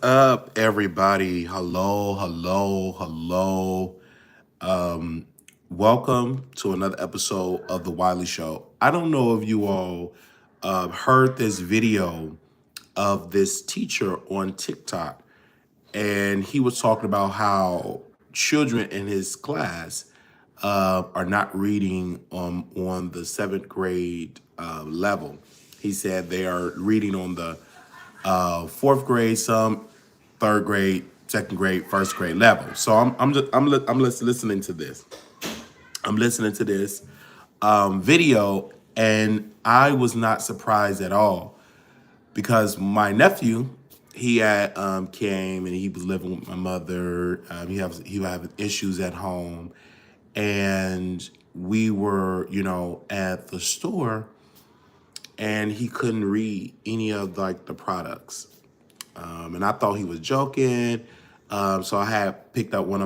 up, everybody? Hello, hello, hello. Welcome to another episode of the Wiley Show. I don't know if you all heard this video of this teacher on TikTok, and he was talking about how children in his class are not reading on the seventh grade level. He said they are reading on the fourth grade, some third grade, second grade, first grade level. So I'm just listening to this. I'm listening to this video, and I was not surprised at all because my nephew, he had came and he was living with my mother. He was having issues at home, and we were, at the store, and he couldn't read any of like the products. And I thought he was joking. So I had picked up one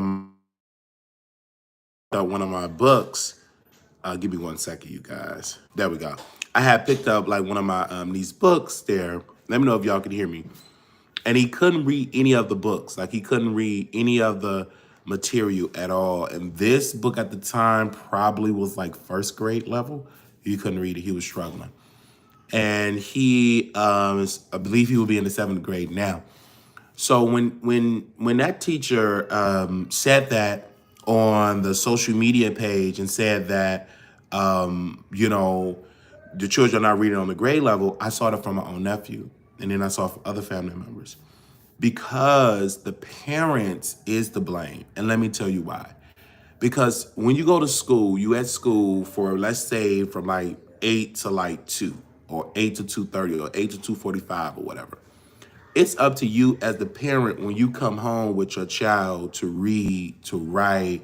of my books. Give me 1 second, you guys. There we go. I had picked up like one of my these books there. Let me know if y'all can hear me. And he couldn't read any of the books. Like he couldn't read any of the material at all. And this book at the time probably was like first grade level. He couldn't read it. He was struggling. And I believe he will be in the seventh grade now. So when that teacher said that on the social media page and said that the children are not reading on the grade level, I saw it from my own nephew, and then I saw it from other family members, because the parents is the blame, and let me tell you why. Because when you go to school, you at school for, let's say, from like 8 to like 2, or 8 to 2:30, or 8 to 2:45, or whatever. It's up to you as the parent when you come home with your child to read, to write,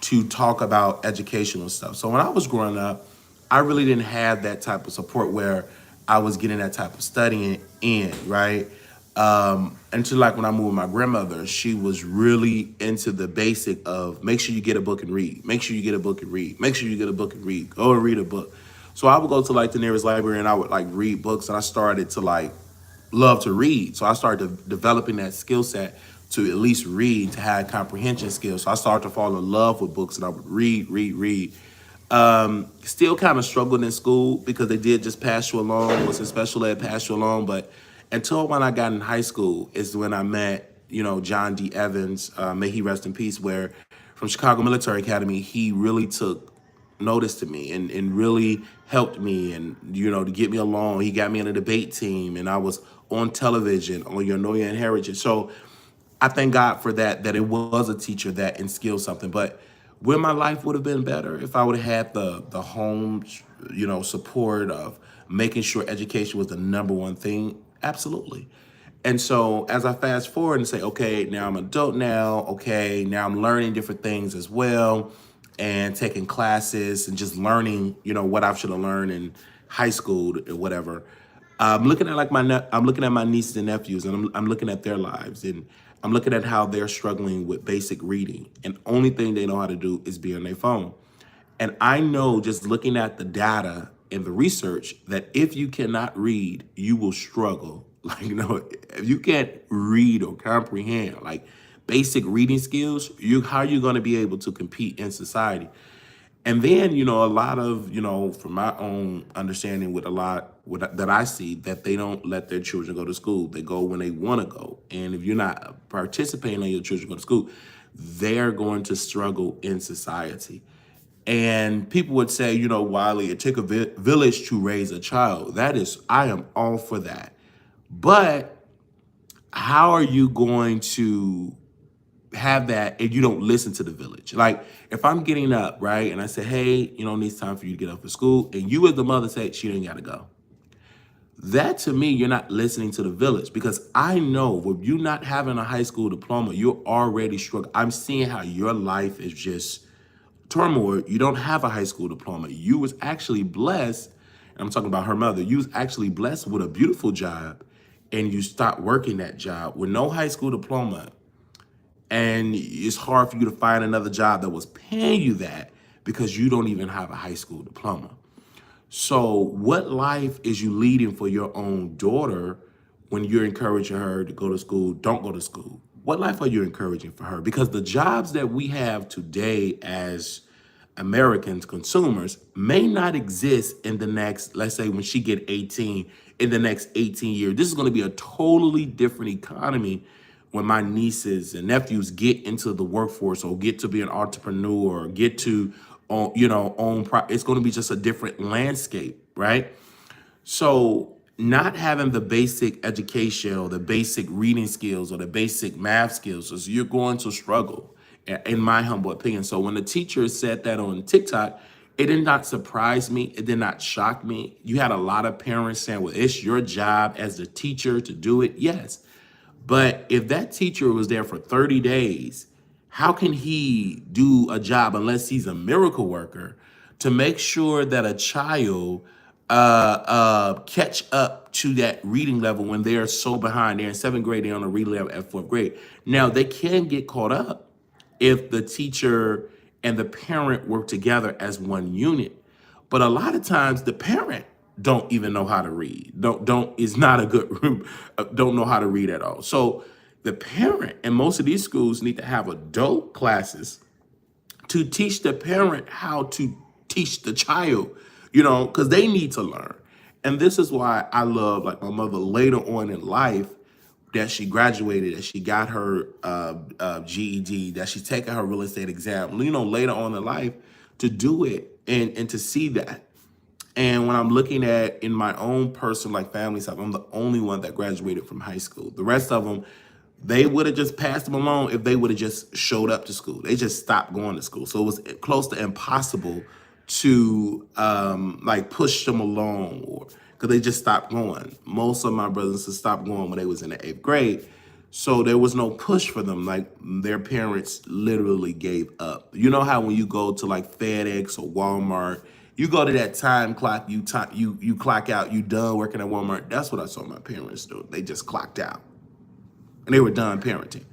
to talk about educational stuff. So when I was growing up, I really didn't have that type of support where I was getting that type of studying in, right? Until like when I moved with my grandmother, she was really into the basic of make sure you get a book and read. Make sure you get a book and read. Make sure you get a book and read. Go and read a book. So I would go to like the nearest library and I would like read books, and I started to like love to read. So I started developing that skill set to at least read, to have comprehension skills. So I started to fall in love with books, and I would read. Still kind of struggled in school because they did just pass you along, was in special ed, pass you along. But until when I got in high school is when I met, John D. Evans, may he rest in peace, where from Chicago Military Academy, he really took notice to me and really helped me, and to get me along. He got me on a debate team, and I was on television on Your Know Your Heritage. So I thank God for that it was a teacher that instilled something. But would my life would have been better if I would have had the home, support of making sure education was the number one thing? Absolutely. And so as I fast forward and say, okay, now I'm an adult now. Okay, now I'm learning different things as well, and taking classes and just learning, what I should have learned in high school or whatever. I'm looking at my nieces and nephews, and I'm looking at their lives, and I'm looking at how they're struggling with basic reading, and only thing they know how to do is be on their phone. And I know, just looking at the data and the research, that if you cannot read, you will struggle. Like, if you can't read or comprehend like basic reading skills, how are you going to be able to compete in society? And then, a lot of, from my own understanding, that I see, that they don't let their children go to school. They go when they want to go. And if you're not participating in your children go to school, they're going to struggle in society. And people would say, Wiley, it take a village to raise a child. I am all for that. But how are you going to have that if you don't listen to the village? Like, if I'm getting up, right, and I say, hey, it's time for you to get up for school, and you as the mother say she didn't gotta go. That, to me, you're not listening to the village, because I know with you not having a high school diploma, you're already struggling. I'm seeing how your life is just turmoil. You don't have a high school diploma. You was actually blessed, and I'm talking about her mother, you was actually blessed with a beautiful job, and you stopped working that job with no high school diploma. And it's hard for you to find another job that was paying you that because you don't even have a high school diploma. So what life is you leading for your own daughter when you're encouraging her to go to school, don't go to school? What life are you encouraging for her? Because the jobs that we have today as Americans, consumers, may not exist in the next, let's say when she get 18, in the next 18 years. This is going to be a totally different economy when my nieces and nephews get into the workforce or get to be an entrepreneur or get to, it's going to be just a different landscape, right? So not having the basic education or the basic reading skills or the basic math skills, is you're going to struggle, in my humble opinion. So when the teacher said that on TikTok, it did not surprise me. It did not shock me. You had a lot of parents saying, well, it's your job as the teacher to do it. Yes. But if that teacher was there for 30 days, how can he do a job unless he's a miracle worker to make sure that a child catch up to that reading level when they're so behind? They're in seventh grade, they're on a reading level at fourth grade. Now, they can get caught up if the teacher and the parent work together as one unit. But a lot of times the parent don't even know how to read. Don't is not a good don't know how to read at all. So the parent and most of these schools need to have adult classes to teach the parent how to teach the child, because they need to learn. And this is why I love, like, my mother later on in life, that she graduated, that she got her GED, that she's taking her real estate exam, later on in life, to do it and to see that. And when I'm looking at in my own personal, like, family stuff, I'm the only one that graduated from high school. The rest of them, they would have just passed them along if they would have just showed up to school. They just stopped going to school. So it was close to impossible to push them along, or because they just stopped going. Most of my brothers and sisters stopped going when they was in the 8th grade. So there was no push for them. Like, their parents literally gave up. You know how when you go to like FedEx or Walmart, you go to that time clock, you clock out, you done working at Walmart. That's what I saw my parents do. They just clocked out and they were done parenting.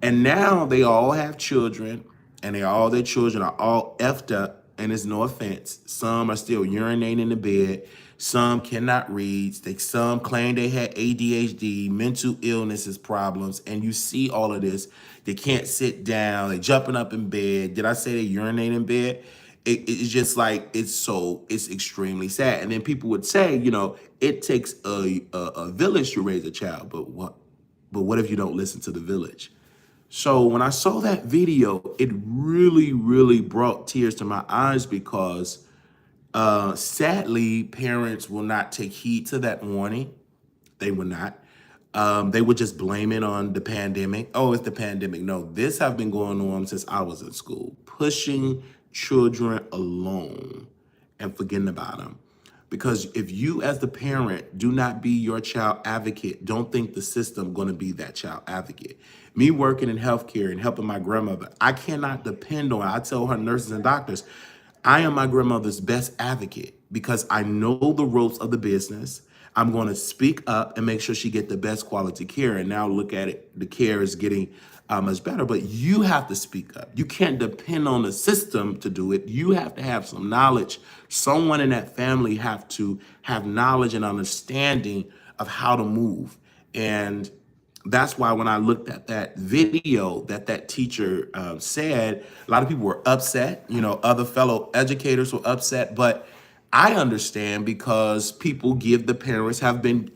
And now they all have children, and their children are all effed up, and it's no offense. Some are still urinating in the bed. Some cannot read. Some claim they had ADHD, mental illnesses problems, and you see all of this. They can't sit down. They jumping up in bed. Did I say they urinate in bed? It's just like, it's extremely sad. And then people would say, it takes a village to raise a child, but what if you don't listen to the village? So when I saw that video, it really, really brought tears to my eyes, because sadly, parents will not take heed to that warning. They will not. They would just blame it on the pandemic. Oh, it's the pandemic. No, this has been going on since I was in school, pushing children alone and forgetting about them. Because if you as the parent do not be your child advocate, don't think the system going to be that child advocate. Me working in healthcare and helping my grandmother, I cannot depend on, I tell her nurses and doctors, I am my grandmother's best advocate because I know the ropes of the business. I'm going to speak up and make sure she get the best quality care. And now look at it, the care is getting much better, but you have to speak up. You can't depend on the system to do it. You have to have some knowledge. Someone in that family have to have knowledge and understanding of how to move. And that's why when I looked at that video that teacher said, a lot of people were upset. Other fellow educators were upset, but I understand, because people give the parents, have been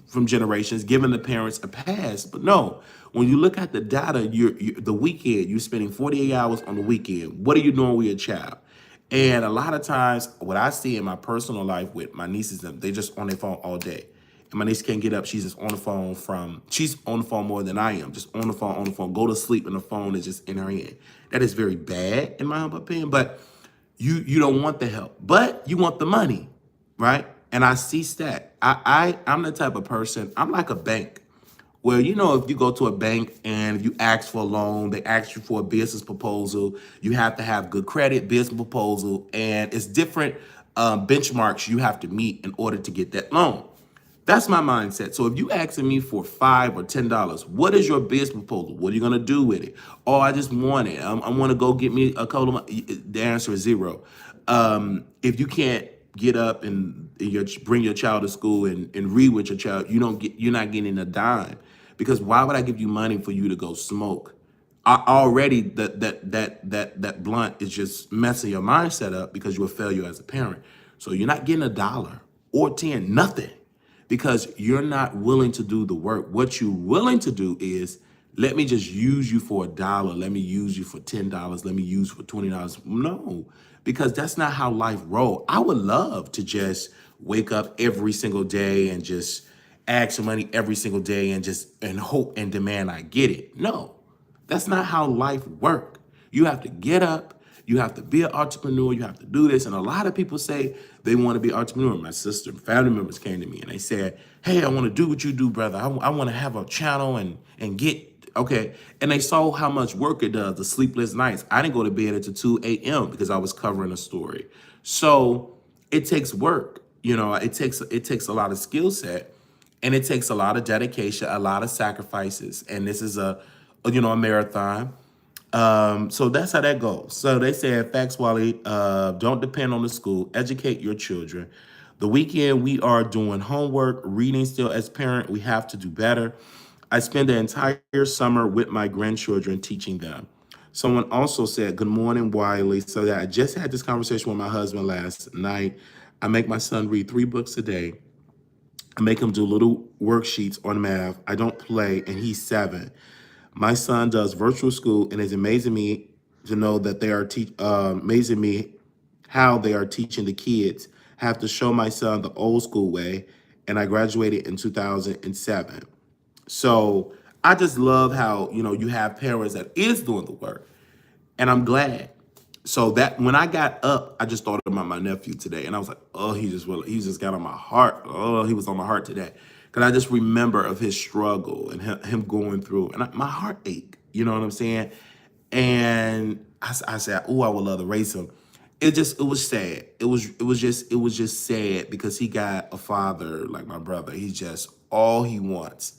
from generations, giving the parents a pass. But no, when you look at the data, the weekend, you're spending 48 hours on the weekend. What are you doing with your child? And a lot of times, what I see in my personal life with my nieces, they just on their phone all day. And my niece can't get up. She's just on the phone she's on the phone more than I am. Just on the phone, go to sleep, and the phone is just in her hand. That is very bad, in my humble opinion. But you don't want the help, but you want the money, right? And I see that. I'm the type of person, I'm like a bank. Well, if you go to a bank and you ask for a loan, they ask you for a business proposal. You have to have good credit, business proposal, and it's different benchmarks you have to meet in order to get that loan. That's my mindset. So if you asking me for $5 or $10, what is your business proposal? What are you gonna do with it? Oh, I just want it. I want to go get me a couple of. The answer is zero. If you can't get up and bring your child to school and read with your child, you're not getting a dime. Because why would I give you money for you to go smoke? Already that blunt is just messing your mindset up because you're a failure as a parent. So you're not getting a dollar or 10, nothing, because you're not willing to do the work. What you're willing to do is, let me just use you for $1. Let me use you for $10. Let me use you for $20. No, because that's not how life rolls. I would love to just wake up every single day and just ask for money every single day and hope and demand I get it. No, that's not how life works. You have to get up. You have to be an entrepreneur. You have to do this. And a lot of people say they want to be an entrepreneur. My sister, family members came to me and they said, hey, I want to do what you do, brother. I want to have a channel and get, okay. And they saw how much work it does, the sleepless nights. I didn't go to bed until 2 a.m. because I was covering a story. So it takes work. It takes a lot of skill set, and it takes a lot of dedication, a lot of sacrifices. And this is a marathon. So that's how that goes. So they said, facts, Wiley, don't depend on the school. Educate your children. The weekend we are doing homework, reading still. As parent, we have to do better. I spend the entire summer with my grandchildren teaching them. Someone also said, good morning, Wiley. So that I just had this conversation with my husband last night. I make my son read 3 books a day. I make him do little worksheets on math. I don't play, and he's 7. My son does virtual school, and it's amazing me to know that they are amazing me how they are teaching the kids. Have to show my son the old school way, and I graduated in 2007. So I just love how you have parents that is doing the work, and I'm glad. So that when I got up, I just thought about my nephew today, and I was like, oh, he just got on my heart. Oh, he was on my heart today. Because I just remember of his struggle and him going through, and my heart ached, you know what I'm saying? And I said, oh, I would love to raise him. It was sad. It was just sad because he got a father like my brother. He's just all he wants.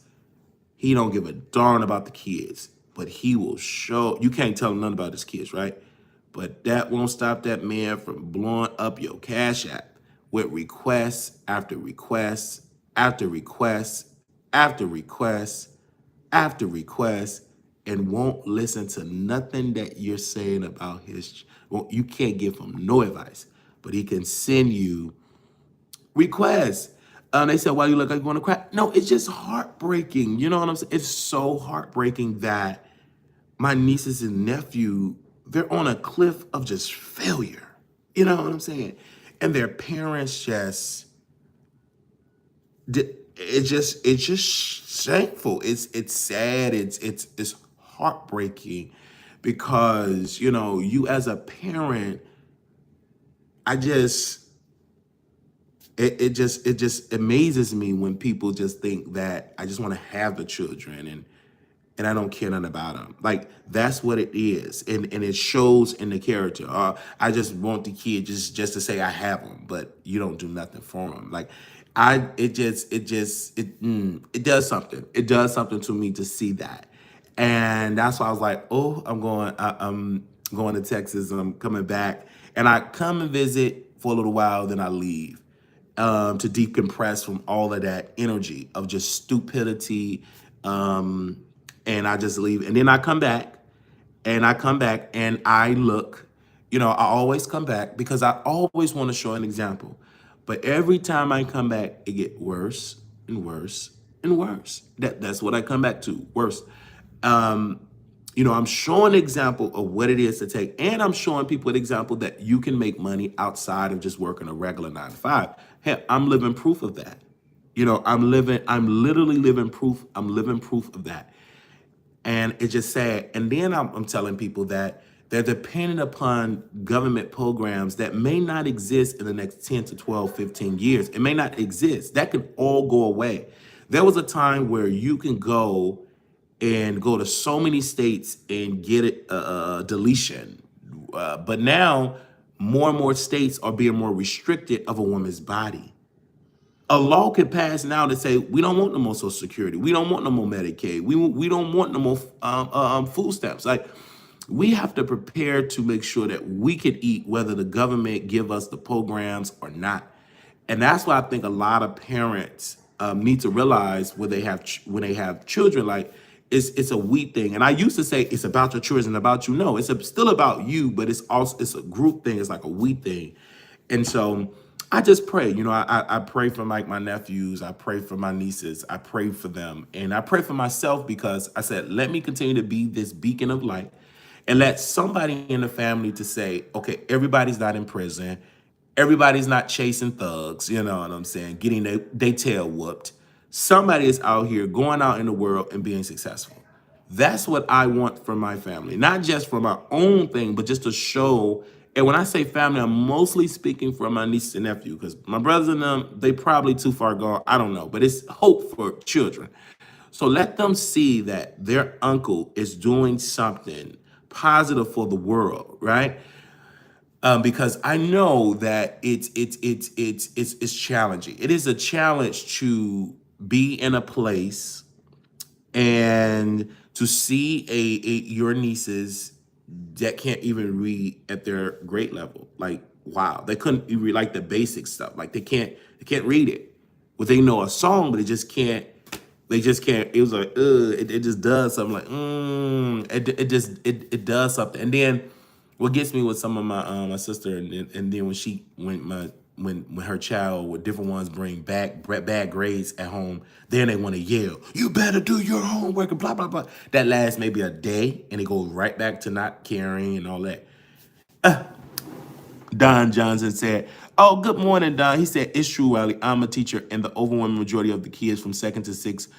He don't give a darn about the kids, but he will show. You can't tell him nothing about his kids, right? But that won't stop that man from blowing up your Cash App with requests after requests after requests after requests after requests, and won't listen to nothing that you're saying about his. Well, you can't give him no advice, but he can send you requests. They said, why you look like you want to cry? No, it's just heartbreaking. You know what I'm saying? It's so heartbreaking that my nieces and nephew, they're on a cliff of just failure. You know what I'm saying? And their parents just, it's just shameful. It's sad. It's heartbreaking because, you as a parent, it just amazes me when people just think that I just want to have the children and I don't care nothing about them. Like, that's what it is. And it shows in the character. I just want the kid just to say I have them, but you don't do nothing for them. Like, it does something. It does something to me to see that. And that's why I was like, oh, I'm going to Texas and I'm coming back. And I come and visit for a little while, then I leave to decompress from all of that energy of just stupidity. And I just leave. And then I come back and I look, I always come back because I always want to show an example. But every time I come back, it get worse and worse and worse. That's what I come back to, worse. I'm showing an example of what it is to take, and I'm showing people an example that you can make money outside of just working a regular 9 to 5. Hey, I'm living proof of that. I'm literally living proof. I'm living proof of that. And it's just sad. And then I'm telling people that they're dependent upon government programs that may not exist in the next 10 to 12, 15 years. It may not exist. That can all go away. There was a time where you can go to so many states and get a deletion. But now more and more states are being more restricted of a woman's body. A law could pass now to say, we don't want no more Social Security. We don't want no more Medicaid. We don't want no more food stamps. Like, we have to prepare to make sure that we can eat whether the government give us the programs or not. And that's why I think a lot of parents need to realize when they have children, like it's a we thing. And I used to say it's about your children, about you. No, still about you, but it's a group thing. It's like a we thing. And so I just pray, I pray for like my nephews, I pray for my nieces, I pray for them, and I pray for myself because I said, let me continue to be this beacon of light and let somebody in the family to say, okay, everybody's not in prison. Everybody's not chasing thugs, you know what I'm saying, getting they tail whooped. Somebody is out here going out in the world and being successful. That's what I want for my family, not just for my own thing, but just to show. And when I say family, I'm mostly speaking for my nieces and nephew, because my brothers and them, they probably too far gone. I don't know, but it's hope for children. So let them see that their uncle is doing something positive for the world, right? Because I know that it's challenging. It is a challenge to be in a place and to see your nieces that can't even read at their grade level. Like, wow, they couldn't even read like the basic stuff. Like they can't read it. Well, they know a song, but they just can't. They just can't. It was like, it just does something. Like, it does something. And then what gets me with some of my sister, and then when her child with different ones bring back bad grades at home, then they want to yell, "You better do your homework," and blah blah blah. That lasts maybe a day, and it goes right back to not caring and all that. Don Johnson said, "Oh, good morning, Don." He said, "It's true, Wiley. I'm a teacher, and the overwhelming majority of the kids from second to sixth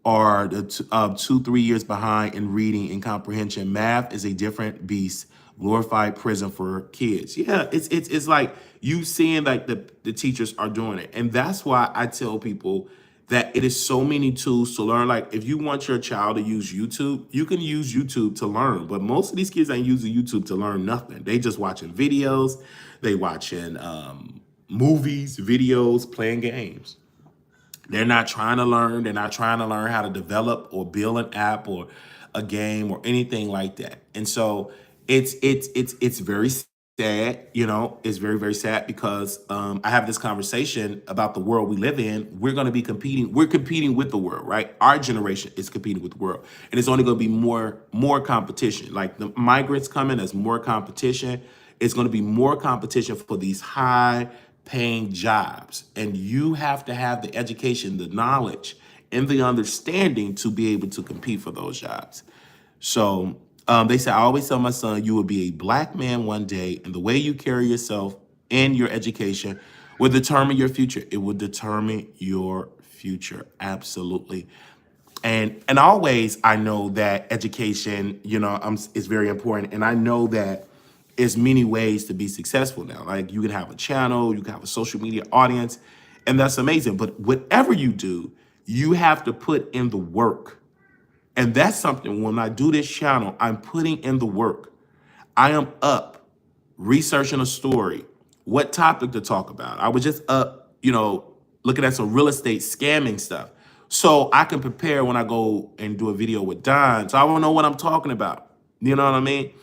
are 2-3 years behind in reading and comprehension. Math is a different beast. Glorified prison for kids." Yeah, it's like you seeing like the teachers are doing it, and that's why I tell people that it is so many tools to learn. Like if you want your child to use YouTube, you can use YouTube to learn. But most of these kids ain't using YouTube to learn nothing. They just watching videos, they watching movies, videos, playing games. They're not trying to learn. They're not trying to learn how to develop or build an app or a game or anything like that. And so it's very sad, it's very, very sad because I have this conversation about the world we live in. We're competing with the world, right? Our generation is competing with the world. And it's only going to be more competition. Like the migrants coming, there's more competition. It's going to be more competition for these high paying jobs. And you have to have the education, the knowledge, and the understanding to be able to compete for those jobs. So they say, I always tell my son, you will be a black man one day, and the way you carry yourself and your education will determine your future. It will determine your future. Absolutely. And always, I know that education, is very important. And I know that there's many ways to be successful now. Like you can have a channel, you can have a social media audience, and that's amazing. But whatever you do, you have to put in the work. And that's something when I do this channel, I'm putting in the work. I am up researching a story, what topic to talk about. I was just up, looking at some real estate scamming stuff. So I can prepare when I go and do a video with Don. So I won't know what I'm talking about. You know what I mean?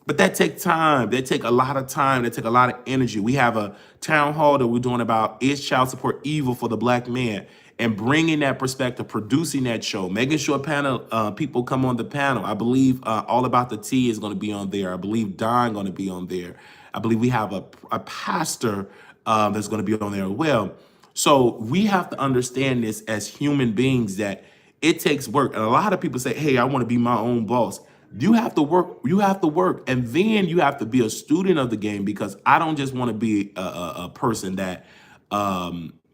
But that takes time. They take a lot of time. They take a lot of energy. We have a town hall that we're doing about is child support evil for the black man, and bringing that perspective, producing that show, making sure panel people come on the panel. I believe All About the Tea is going to be on there. I believe Don going to be on there. I believe we have a pastor that's going to be on there as well. So we have to understand this as human beings, that it takes work. And a lot of people say, hey, I want to be my own boss. You have to work. You have to work. And then you have to be a student of the game, because I don't just want to be a person that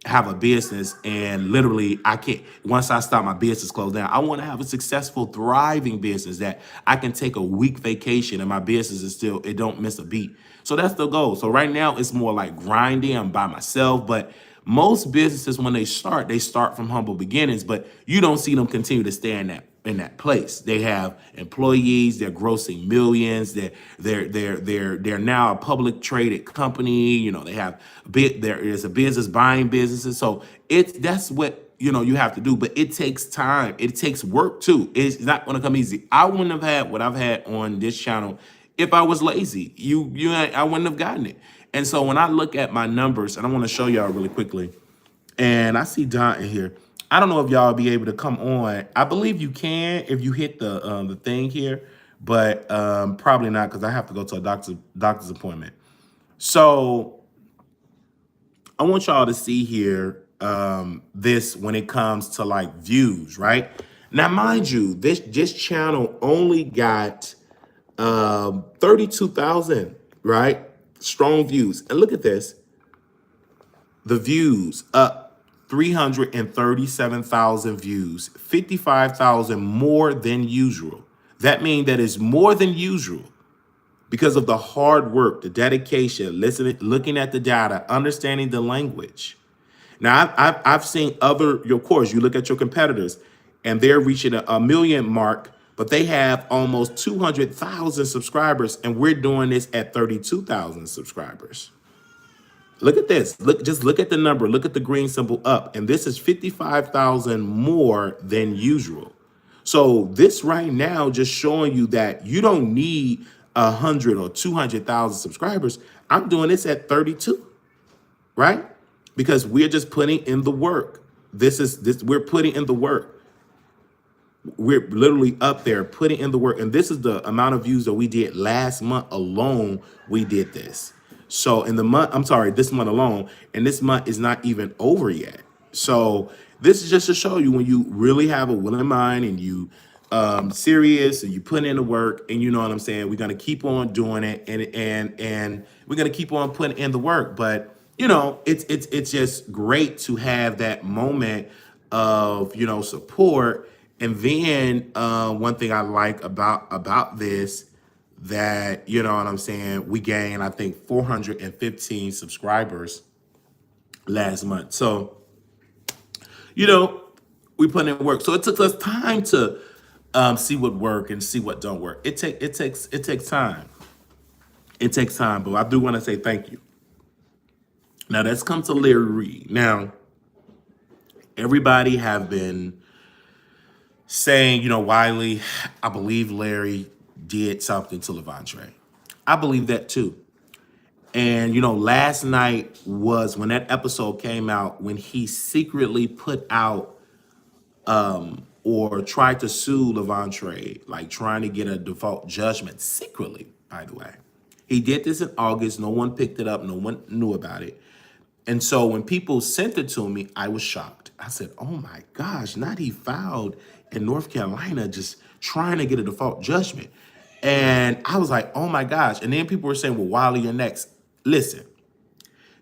have a business and literally I can't, once I start my business close down. I want to have a successful, thriving business that I can take a week vacation and my business is still, it don't miss a beat. So that's the goal. So right now it's more like grinding. I'm by myself, but most businesses, when they start from humble beginnings, but you don't see them continue to stay in that place. They have employees, they're grossing millions, they're now a public traded company, they have there is a business buying businesses. So that's what you have to do, but it takes time. It takes work too. It's not going to come easy. I wouldn't have had what I've had on this channel if I was lazy. I wouldn't have gotten it. And so when I look at my numbers, and I want to show y'all really quickly, and I see Don in here. I don't know if y'all be able to come on. I believe you can if you hit the thing here, but probably not because I have to go to a doctor's appointment. So I want y'all to see here this when it comes to like views, right? Now, mind you, this channel only got 32,000, right? Strong views. And look at this. The views up 337,000 views, 55,000 more than usual. That means that is more than usual because of the hard work, the dedication, listening, looking at the data, understanding the language. Now, I've seen other, of course, you look at your competitors and they're reaching a million mark, but they have almost 200,000 subscribers, and we're doing this at 32,000 subscribers. Look at this. Just look at the number. Look at the green symbol up. And this is 55,000 more than usual. So this right now just showing you that you don't need 100 or 200,000 subscribers. I'm doing this at 32, right? Because we're just putting in the work. We're putting in the work. We're literally up there putting in the work. And this is the amount of views that we did last month alone. We did this. So in the month, I'm sorry, this month alone, and this month is not even over yet. So this is just to show you when you really have a willing mind and you serious and you put in the work, and you know what I'm saying, we're gonna keep on doing it, and we're gonna keep on putting in the work. But you know, it's just great to have that moment of, you know, support. And then one thing I like about this, that, you know what I'm saying, we gained, I think, 415 subscribers last month. So, you know, we put in work. So it took us time to see what work and see what don't work. It takes time. It takes time, but I do want to say thank you. Now let's come to Larry Reid. Now, everybody have been saying, you know, Wiley, I believe Larry did something to Levante. I believe that too. And, you know, last night was when that episode came out, when he secretly put out or tried to sue Levante, like trying to get a default judgment secretly, by the way. He did this in August. No one picked it up. No one knew about it. And so when people sent it to me, I was shocked. I said, oh my gosh, not he filed in North Carolina just trying to get a default judgment. And I was like, oh my gosh. And then people were saying, well, Wiley, you're next. Listen,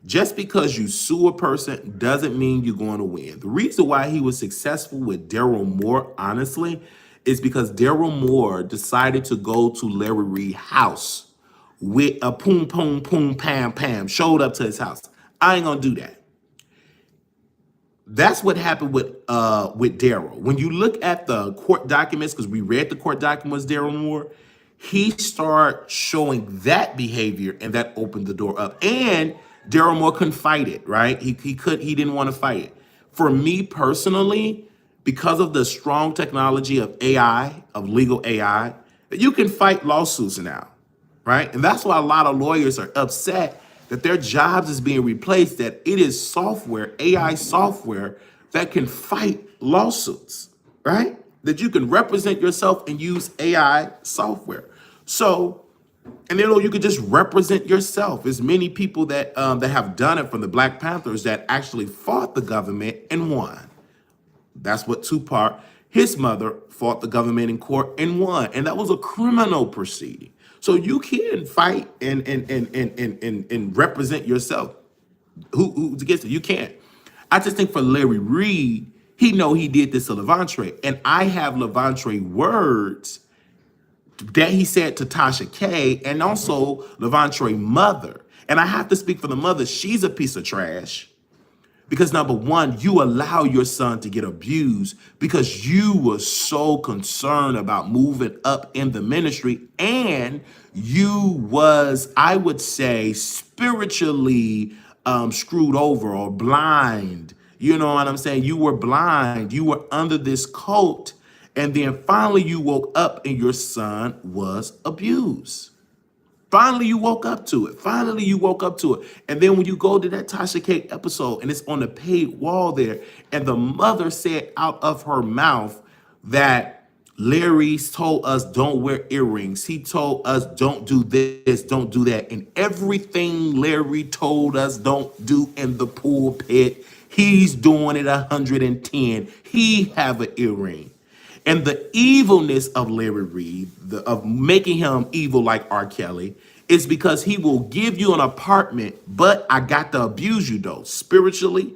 just because you sue a person doesn't mean you're going to win. The reason why he was successful with Daryl Moore, honestly, is because Daryl Moore decided to go to Larry Reid's house with a poom, poom, poom, pam, pam, showed up to his house. I ain't gonna do that. That's what happened with Daryl. When you look at the court documents, because we read the court documents, Daryl Moore, he started showing that behavior, and that opened the door up. And Daryl Moore couldn't fight it, right? He didn't want to fight it. For me personally, because of the strong technology of AI, of legal AI, you can fight lawsuits now, right? And that's why a lot of lawyers are upset that their jobs is being replaced, that it is software, AI software, that can fight lawsuits, right? That you can represent yourself and use AI software. So, and then you could just represent yourself. There's many people that that have done it, from the Black Panthers, that actually fought the government and won. That's what Tupac, his mother, fought the government in court and won. And that was a criminal proceeding. So you can fight and represent yourself. Who's against it? You can't. I just think for Larry Reid, he know he did this to Levante. And I have Levante words that he said to Tasha K, and also Levante mother. And I have to speak for the mother. She's a piece of trash. Because number one, you allow your son to get abused because you were so concerned about moving up in the ministry, and you was, I would say, spiritually screwed over or blind. You know what I'm saying? You were blind. You were under this cult, and then finally you woke up and your son was abused. Finally, you woke up to it. Finally, you woke up to it. And then when you go to that Tasha K episode and it's on the paid wall there, and the mother said out of her mouth that Larry told us don't wear earrings. He told us don't do this, don't do that. And everything Larry told us don't do in the pulpit, he's doing it 110. He have an earring. And the evilness of Larry Reid, of making him evil like R. Kelly, is because he will give you an apartment, but I got to abuse you though, spiritually,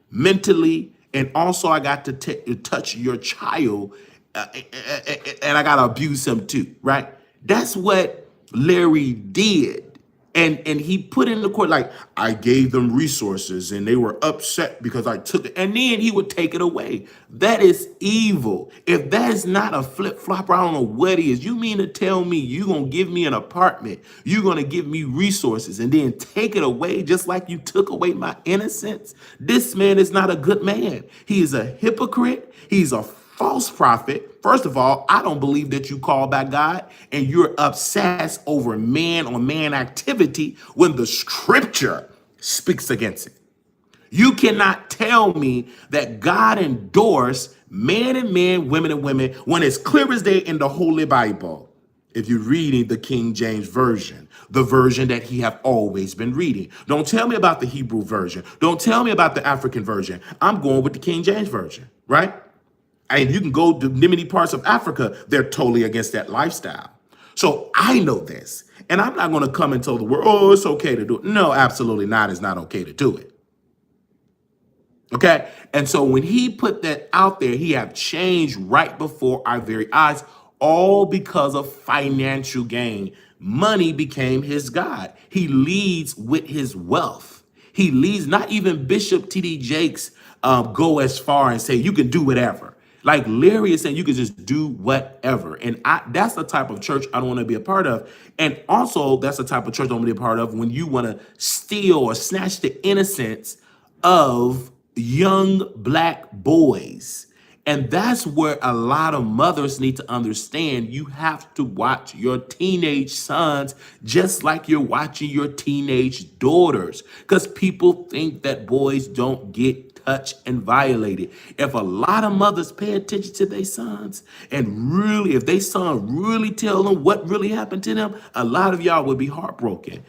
mentally, and also I got to touch your child, and I got to abuse him too, right? That's what Larry did. And he put in the court, like, I gave them resources and they were upset because I took it. And then he would take it away. That is evil. If that is not a flip-flopper, I don't know what is. You mean to tell me you're going to give me an apartment, you're going to give me resources, and then take it away just like you took away my innocence? This man is not a good man. He is a hypocrite. He's a false prophet. First of all, I don't believe that you call by God and you're obsessed over man on man activity when the scripture speaks against it. You cannot tell me that God endorsed man and man, women and women, when it's clear as day in the Holy Bible. If you're reading the King James Version, the version that he have always been reading. Don't tell me about the Hebrew version. Don't tell me about the African version. I'm going with the King James Version, right? And you can go to many parts of Africa, they're totally against that lifestyle. So I know this, and I'm not going to come and tell the world, oh, it's okay to do it. No, absolutely not. It's not okay to do it. Okay? And so when he put that out there, he have changed right before our very eyes, all because of financial gain. Money became his God. He leads with his wealth. He leads, not even Bishop T.D. Jakes go as far and say, you can do whatever. Like Larry is saying, you can just do whatever. And that's the type of church I don't want to be a part of. And also, that's the type of church I don't want to be a part of when you want to steal or snatch the innocence of young black boys. And that's where a lot of mothers need to understand. You have to watch your teenage sons just like you're watching your teenage daughters, because people think that boys don't get touched and violated. If a lot of mothers pay attention to their sons and really, if they son really tell them what really happened to them, a lot of y'all would be heartbroken.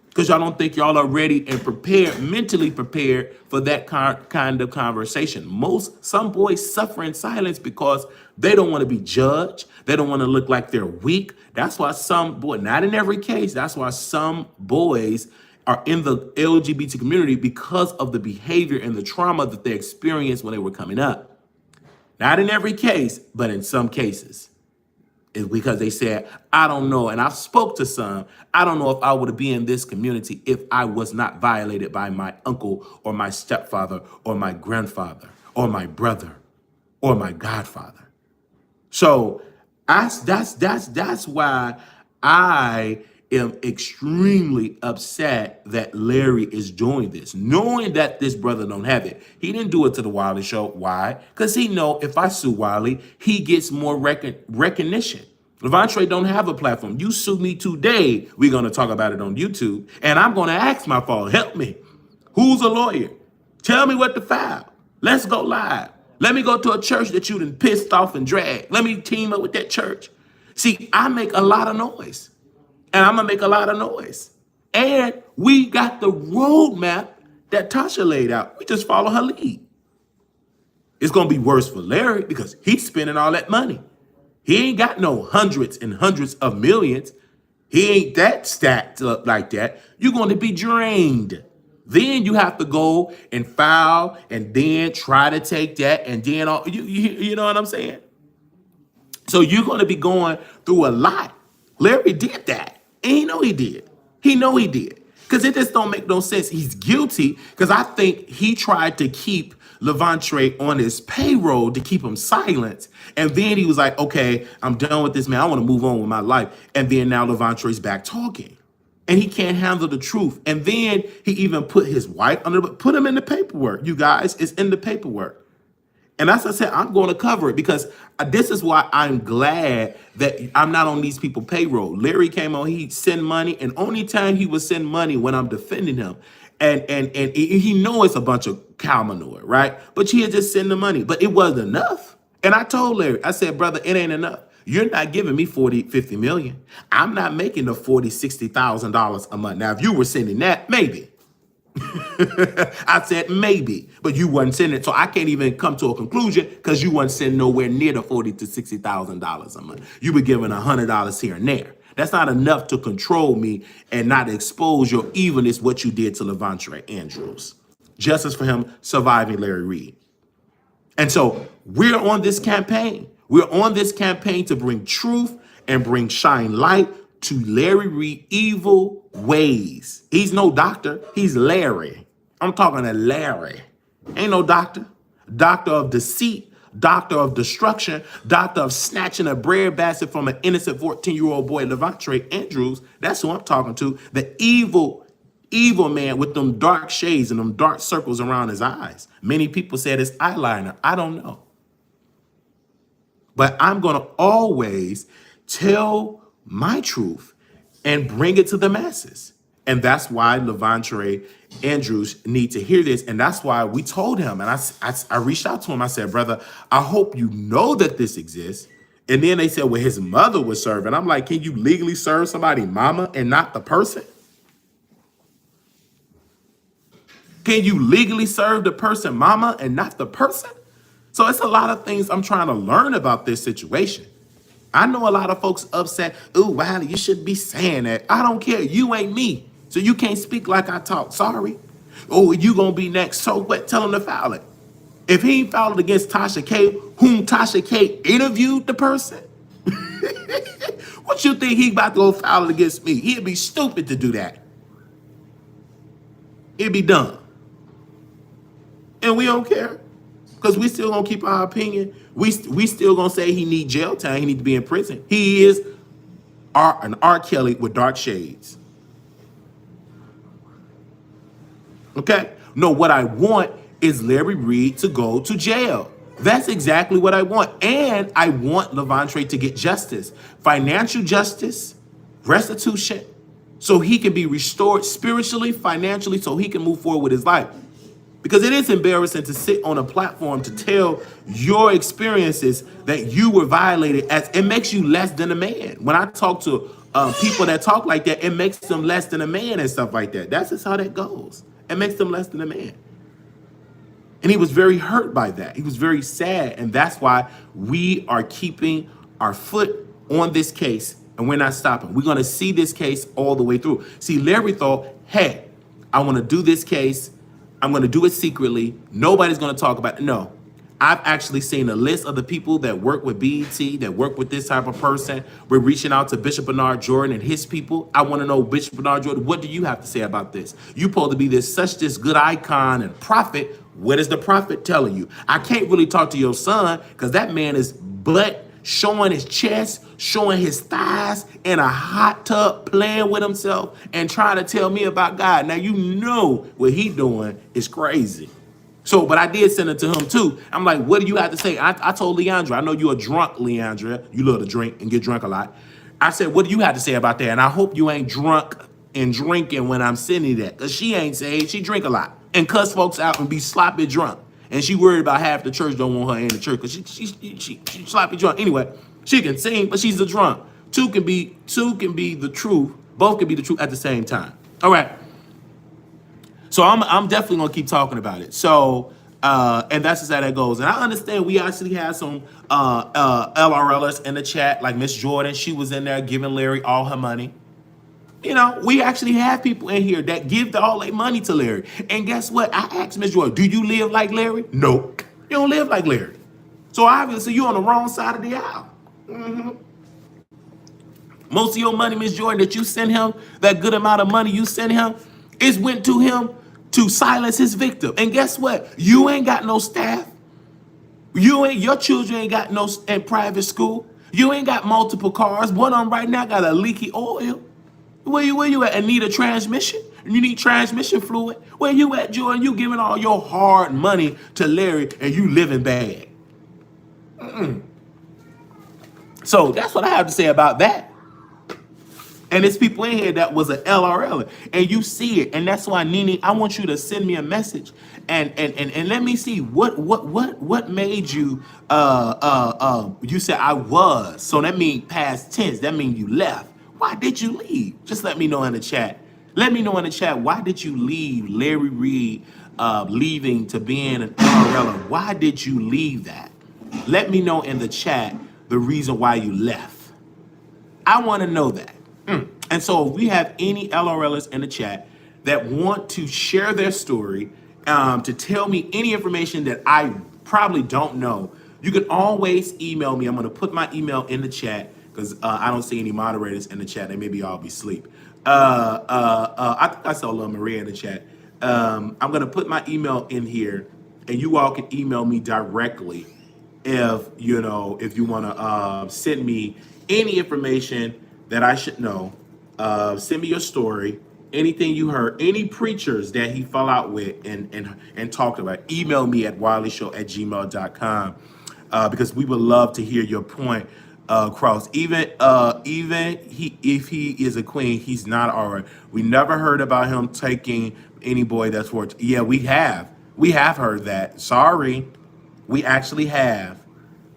Because y'all don't think y'all are ready and prepared, mentally prepared for that kind of conversation. Some boys suffer in silence because they don't want to be judged. They don't want to look like they're weak. That's why some boys, not in every case, that's why some boys are in the LGBT community, because of the behavior and the trauma that they experienced when they were coming up. Not in every case, but in some cases. Is because they said, I don't know. And I spoke to some, I don't know if I would be in this community if I was not violated by my uncle or my stepfather or my grandfather or my brother or my godfather. So that's why I am extremely upset that Larry is doing this, knowing that this brother don't have it. He didn't do it to the Wiley Show. Why? Because he know if I sue Wiley, he gets more recognition. Levantre don't have a platform. You sue me today, we're going to talk about it on YouTube, and I'm going to ask my father, help me. Who's a lawyer? Tell me what to file. Let's go live. Let me go to a church that you done pissed off and dragged. Let me team up with that church. See, I make a lot of noise. And I'm going to make a lot of noise. And we got the roadmap that Tasha laid out. We just follow her lead. It's going to be worse for Larry because he's spending all that money. He ain't got no hundreds and hundreds of millions. He ain't that stacked up like that. You're going to be drained. Then you have to go and file and then try to take that. And then, you know what I'm saying? So you're going to be going through a lot. Larry did that. And he know he did. He know he did. Because it just don't make no sense. He's guilty because I think he tried to keep Levantre on his payroll to keep him silent. And then he was like, okay, I'm done with this, man. I want to move on with my life. And then now Levantre's back talking. And he can't handle the truth. And then he even put his wife under, put him in the paperwork. You guys, it's in the paperwork. And as I said, I'm going to cover it because this is why I'm glad that I'm not on these people's payroll. Larry came on, he'd send money, and only time he would send money when I'm defending him. And he know it's a bunch of cow manure, right? But he'd just send the money. But it wasn't enough. And I told Larry, I said, brother, it ain't enough. You're not giving me 40, 50 million. I'm not making the $40,000, $60,000 a month. Now, if you were sending that, maybe. I said maybe, but you wasn't sending it, so I can't even come to a conclusion because you wasn't sending nowhere near the $40,000 to $60,000 a month. You were giving $100 here and there. That's not enough to control me and not expose your evilness, what you did to Levante Andrews. Justice for him surviving Larry Reid. And so we're on this campaign. We're on this campaign to bring truth and bring shine light to Larry Reid evil ways. He's no doctor. He's Larry. I'm talking to Larry. Ain't no doctor. Doctor of deceit, doctor of destruction, doctor of snatching a bread basket from an innocent 14-year-old boy, Levante Andrews. That's who I'm talking to. The evil man with them dark shades and them dark circles around his eyes. Many people said it's eyeliner. I don't know. But I'm going to always tell my truth and bring it to the masses. And that's why Levante Andrews need to hear this. And that's why we told him. And I reached out to him. I said, brother, I hope you know that this exists. And then they said, well, his mother was serving. I'm like, can you legally serve somebody mama and not the person? Can you legally serve the person mama and not the person? So it's a lot of things I'm trying to learn about this situation. I know a lot of folks upset. Ooh, Wiley, you shouldn't be saying that. I don't care. You ain't me. So you can't speak like I talk. Sorry. Oh, you gonna be next. So what? Tell him to file it. If he ain't filed against Tasha K, whom Tasha K interviewed the person, what you think he about to go file it against me? He'd be stupid to do that. It'd be done. And we don't care. Because we still gonna keep our opinion. We still gonna say he need jail time. He need to be in prison. He is an R. Kelly with dark shades. Okay? No, what I want is Larry Reid to go to jail. That's exactly what I want. And I want Levante to get justice. Financial justice, restitution, so he can be restored spiritually, financially, so he can move forward with his life. Because it is embarrassing to sit on a platform to tell your experiences that you were violated. As it makes you less than a man. When I talk to people that talk like that, it makes them less than a man and stuff like that. That's just how that goes. It makes them less than a man. And he was very hurt by that. He was very sad. And that's why we are keeping our foot on this case and we're not stopping. We're going to see this case all the way through. See, Larry thought, hey, I want to do this case. I'm going to do it secretly. Nobody's going to talk about it. No, I've actually seen a list of the people that work with BET, that work with this type of person. We're reaching out to Bishop Bernard Jordan and his people. I want to know, Bishop Bernard Jordan, what do you have to say about this? You're supposed to be this good icon and prophet. What is the prophet telling you? I can't really talk to your son because that man is butt showing his chest, showing his thighs in a hot tub, playing with himself and trying to tell me about God. Now, you know what he doing is crazy. So, but I did send it to him too. I'm like, what do you have to say? I told Leandra, I know you're a drunk, Leandra. You love to drink and get drunk a lot. I said, what do you have to say about that? And I hope you ain't drunk and drinking when I'm sending that. Because she ain't saved. She drink a lot and cuss folks out and be sloppy drunk. And she worried about half the church don't want her in the church because she sloppy drunk. Anyway, she can sing, but she's a drunk. Two can be the truth. Both can be the truth at the same time. All right. So I'm definitely gonna keep talking about it. So and that's just how that goes. And I understand we actually had some LRLers in the chat, like Miss Jordan. She was in there giving Larry all her money. You know, we actually have people in here that give all their money to Larry. And guess what? I asked Miss Jordan, do you live like Larry? No, you don't live like Larry. So obviously you're on the wrong side of the aisle. Mm-hmm. Most of your money, Miss Jordan, that you send him, that good amount of money you send him, is went to him to silence his victim. And guess what? You ain't got no staff. Your children ain't got no in private school. You ain't got multiple cars. One of them right now got a leaky oil. Where you at? And need a transmission? You need transmission fluid? Where you at, Jordan? You giving all your hard money to Larry and you living bad. So that's what I have to say about that. And there's people in here that was an LRL, and you see it, and that's why, Nene, I want you to send me a message, and let me see what made you you said I was, so that means past tense, that means you left. Why did you leave? Just let me know in the chat. Let me know in the chat, why did you leave Larry Reid, leaving to being an LRL? Why did you leave that? Let me know in the chat the reason why you left. I want to know that. And so if we have any LRLers in the chat that want to share their story, to tell me any information that I probably don't know, you can always email me. I'm going to put my email in the chat because I don't see any moderators in the chat. They maybe all be asleep. I think I saw Lil Maria in the chat. I'm going to put my email in here, and you all can email me directly if you want to send me any information that I should know. Send me your story, anything you heard, any preachers that he fell out with and talked about. Email me at wileyshow@gmail.com, because we would love to hear your point across. Even if he is a queen, he's not all right. We never heard about him taking any boy that's worth. Yeah, we have heard that. Sorry, we actually have.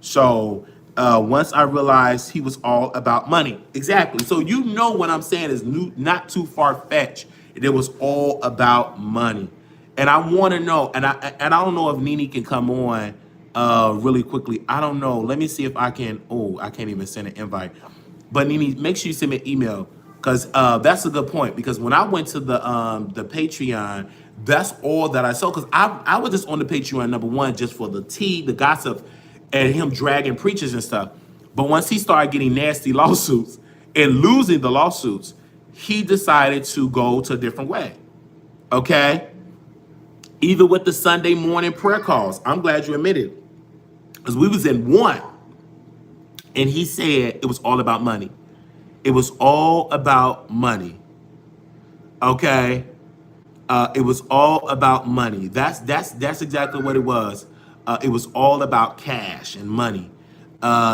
So once I realized he was all about money. Exactly. So what I'm saying is not too far-fetched. It was all about money. And I want to know, and I don't know if Nene can come on really quickly. I don't know. Let me see if I can. Oh, I can't even send an invite. But Nene, make sure you send me an email, because that's a good point. Because when I went to the Patreon, that's all that I saw. Because I was just on the Patreon, number one, just for the tea, the gossip, and him dragging preachers and stuff. But once he started getting nasty lawsuits and losing the lawsuits, he decided to go to a different way. Okay? Even with the Sunday morning prayer calls. I'm glad you admitted it. Because we was in one. And he said it was all about money. It was all about money. Okay? It was all about money. That's exactly what it was. It was all about cash and money.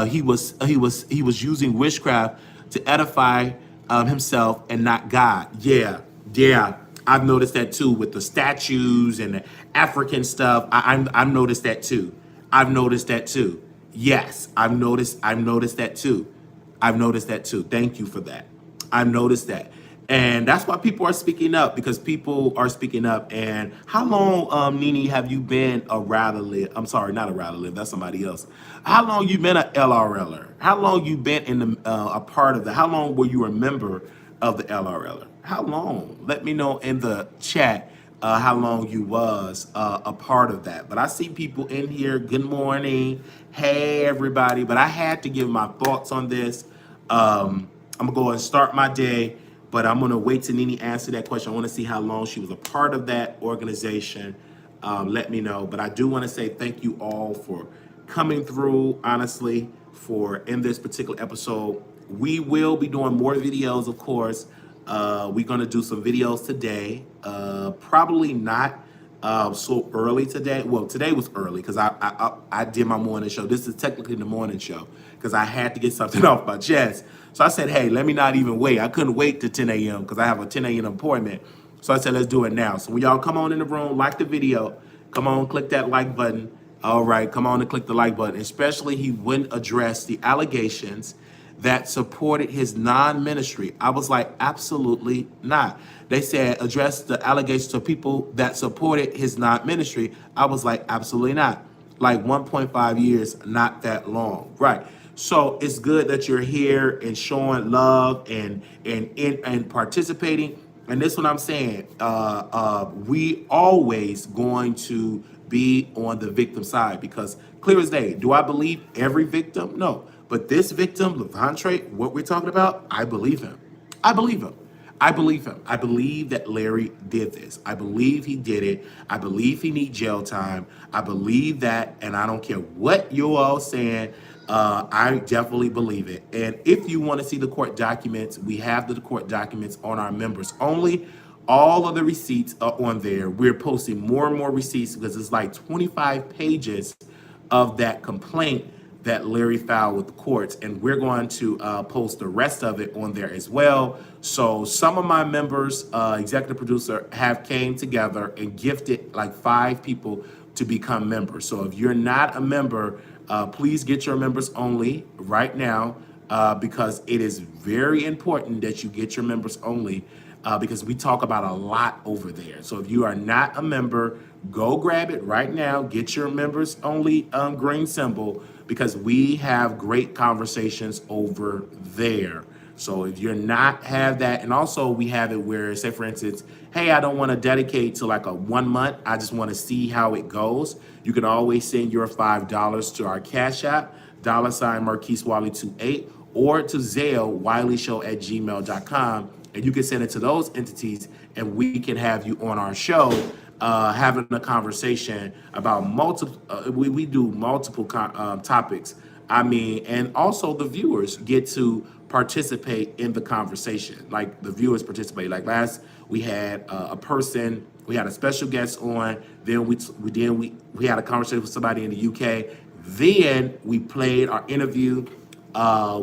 He was using witchcraft to edify himself and not God. Yeah. I've noticed that too with the statues and the African stuff. I've noticed that too. Yes, I've noticed that too. Thank you for that. I've noticed that. And that's why people are speaking up, because people are speaking up. And how long, Nene, have you been a Rally? I'm sorry, not a Rally. That's somebody else. How long you been a LRLer? How long you been in a part of the? How long were you a member of the LRLer? How long? Let me know in the chat how long you was a part of that. But I see people in here. Good morning, hey everybody. But I had to give my thoughts on this. I'm gonna go and start my day. But I'm going to wait till Nene answer that question. I want to see how long she was a part of that organization. Let me know. But I do want to say thank you all for coming through, honestly, for in this particular episode. We will be doing more videos, of course. We're going to do some videos today. Probably not so early today. Well, today was early because I did my morning show. This is technically the morning show because I had to get something off my chest. So I said, hey, let me not even wait. I couldn't wait to 10 a.m. because I have a 10 a.m. appointment. So I said, let's do it now. So when y'all come on in the room, like the video, come on, click that like button. All right, come on and click the like button. Especially he wouldn't address the allegations that supported his non-ministry. I was like, absolutely not. They said address the allegations of people that supported his non-ministry. I was like, absolutely not. Like 1.5 years, not that long, right? So it's good that you're here and showing love and participating. And this is what I'm saying. We always going to be on the victim side because clear as day. Do I believe every victim? No. But this victim, Levante, what we're talking about, I believe him. I believe that Larry did this. I believe he did it. I believe he needs jail time. I believe that, and I don't care what you all saying. I definitely believe it. And if you want to see the court documents, we have the court documents on our members only. All of the receipts are on there. We're posting more and more receipts because it's like 25 pages of that complaint that Larry filed with the courts, and we're going to post the rest of it on there as well. So some of my members, executive producer, have came together and gifted like 5 people to become members. So if you're not a member, please get your members only right now, because it is very important that you get your members only, because we talk about a lot over there. So if you are not a member, go grab it right now. Get your members only green symbol, because we have great conversations over there. So if you're not have that, and also we have it where, say for instance, hey, I don't want to dedicate to like a 1 month, I just want to see how it goes. You can always send your $5 to our Cash App, $ Marquise Wiley 28, or to Zelle, wileyshow@gmail.com, and you can send it to those entities, and we can have you on our show, having a conversation about multiple. We do multiple topics. I mean, and also the viewers get to participate in the conversation. Like the viewers participate. Like last, we had a person. We had a special guest on. Then we had a conversation with somebody in the UK. Then we played our interview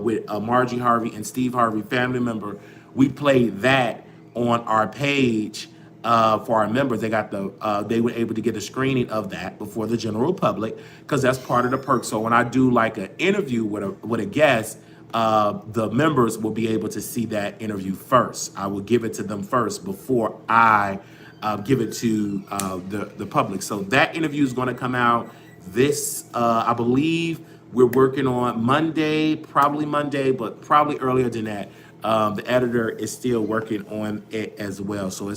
with Margie Harvey and Steve Harvey, family member. We played that on our page for our members. They got they were able to get a screening of that before the general public, because that's part of the perk. So when I do like an interview with a guest, the members will be able to see that interview first. I will give it to them first before I give it to the public. So that interview is going to come out this, I believe we're working on Monday, but probably earlier than that. The editor is still working on it as well. So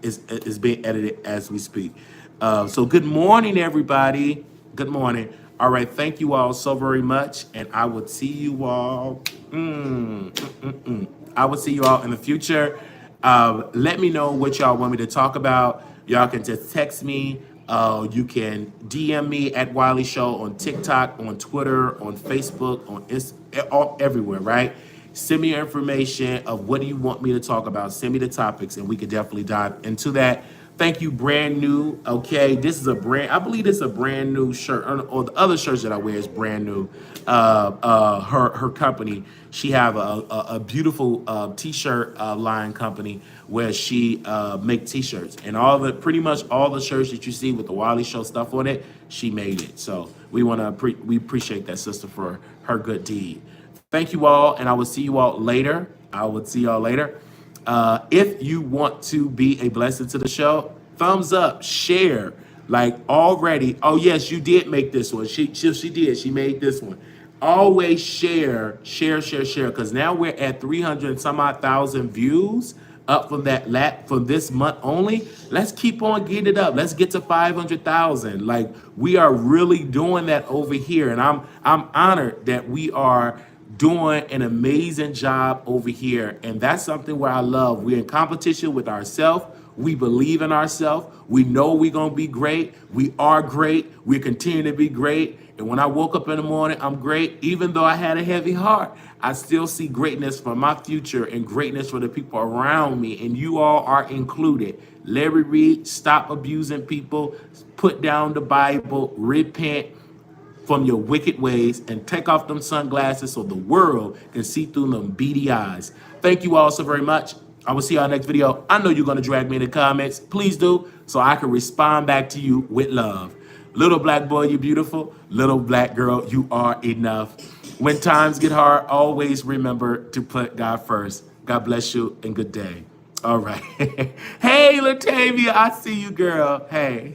it's being edited as we speak. So good morning, everybody. Good morning. All right, thank you all so very much, and I will see you all. I will see you all in the future. Let me know what y'all want me to talk about. Y'all can just text me. You can DM me at Wiley Show on TikTok, on Twitter, on Facebook, on everywhere, right? Send me your information of what do you want me to talk about. Send me the topics, and we could definitely dive into that. Thank you, brand new. Okay, this is I believe this is a brand new shirt, or the other shirts that I wear is brand new. Her company, she have a beautiful t-shirt line company where she make t-shirts, and pretty much all the shirts that you see with the Wiley Show stuff on it, she made it. So we appreciate that sister for her good deed. Thank you all, and I will see you all later. If you want to be a blessing to the show, thumbs up, share, like already. Oh yes, you did make this one. She did. She made this one. Always share, because now we're at 300 and some odd thousand views up from from this month only. Let's keep on getting it up. Let's get to 500,000. Like we are really doing that over here, and I'm honored that we are doing an amazing job over here, and that's something where I love. We're in competition with ourselves. We believe in ourselves. We know we're gonna be great. We are great. We continue to be great. And when I woke up in the morning, I'm great. Even though I had a heavy heart, I still see greatness for my future and greatness for the people around me, and you all are included. Larry Reid, stop abusing people, put down the Bible, repent from your wicked ways, and take off them sunglasses so the world can see through them beady eyes. Thank you all so very much. I will see y'all next video. I know you're gonna drag me in the comments. Please do, so I can respond back to you with love. Little black boy, you beautiful. Little black girl, you are enough. When times get hard, always remember to put God first. God bless you and good day. All right. Hey, Latavia, I see you, girl. Hey.